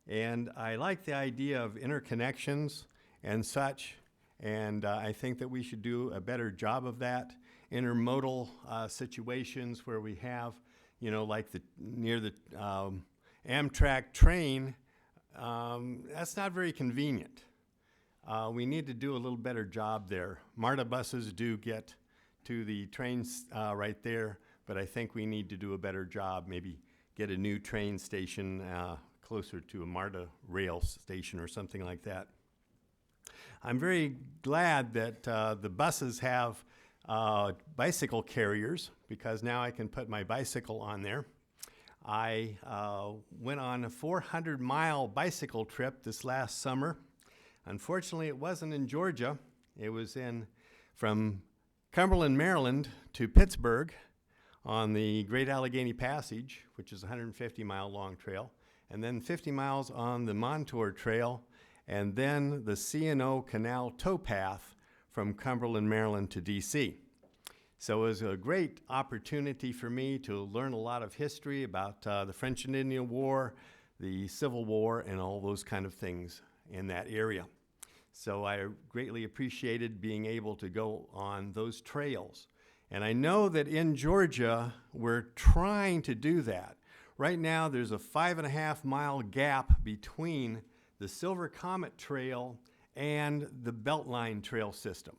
And I like the idea of interconnections and such, and I think that we should do a better job of that. Intermodal situations where we have, you know, like near the Amtrak train, that's not very convenient. We need to do a little better job there. MARTA buses do get to the trains right there, but I think we need to do a better job, maybe get a new train station closer to a MARTA rail station or something like that. I'm very glad that the buses have bicycle carriers, because now I can put my bicycle on there. I went on a 400-mile bicycle trip this last summer. Unfortunately, it wasn't in Georgia. It was from Cumberland, Maryland to Pittsburgh on the Great Allegheny Passage, which is a 150-mile long trail, and then 50 miles on the Montour Trail, and then the C&O Canal towpath from Cumberland, Maryland to DC. So it was a great opportunity for me to learn a lot of history about the French and Indian War, the Civil War, and all those kind of things in that area. So I greatly appreciated being able to go on those trails. And I know that in Georgia, we're trying to do that. Right now, there's a 5.5-mile gap between the Silver Comet Trail and the Beltline Trail system.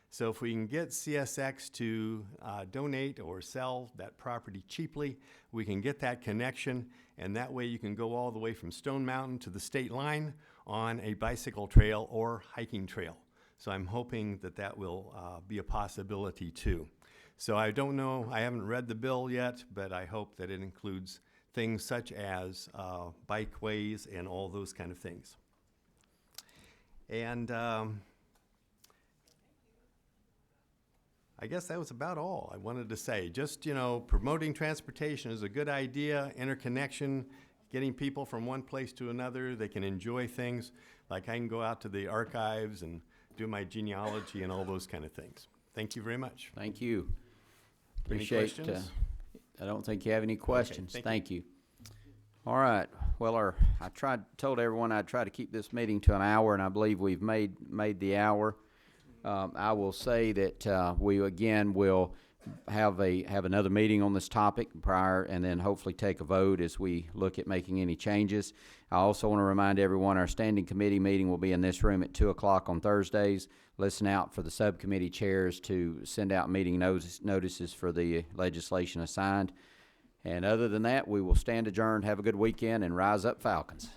So if we can get CSX to donate or sell that property cheaply, we can get that connection, and that way you can go all the way from Stone Mountain to the state line on a bicycle trail or hiking trail. So I'm hoping that that will be a possibility too. So I don't know, I haven't read the bill yet, but I hope that it includes things such as bikeways and all those kind of things. And I guess that was about all I wanted to say. Just, promoting transportation is a good idea, interconnection, getting people from one place to another. They can enjoy things. Like I can go out to the archives and do my genealogy and all those kind of things. Thank you very much. Thank you. Any Appreciate, questions? I don't think you have any questions. thank you. Thank you. All right. Well, told everyone I'd try to keep this meeting to an hour, and I believe we've made the hour. I will say that, we again will have another meeting on this topic prior, and then hopefully take a vote as we look at making any changes. I also want to remind everyone our standing committee meeting will be in this room at 2:00 on Thursdays. Listen out for the subcommittee chairs to send out meeting notices for the legislation assigned. And other than that, we will stand adjourned. Have a good weekend, and rise up Falcons.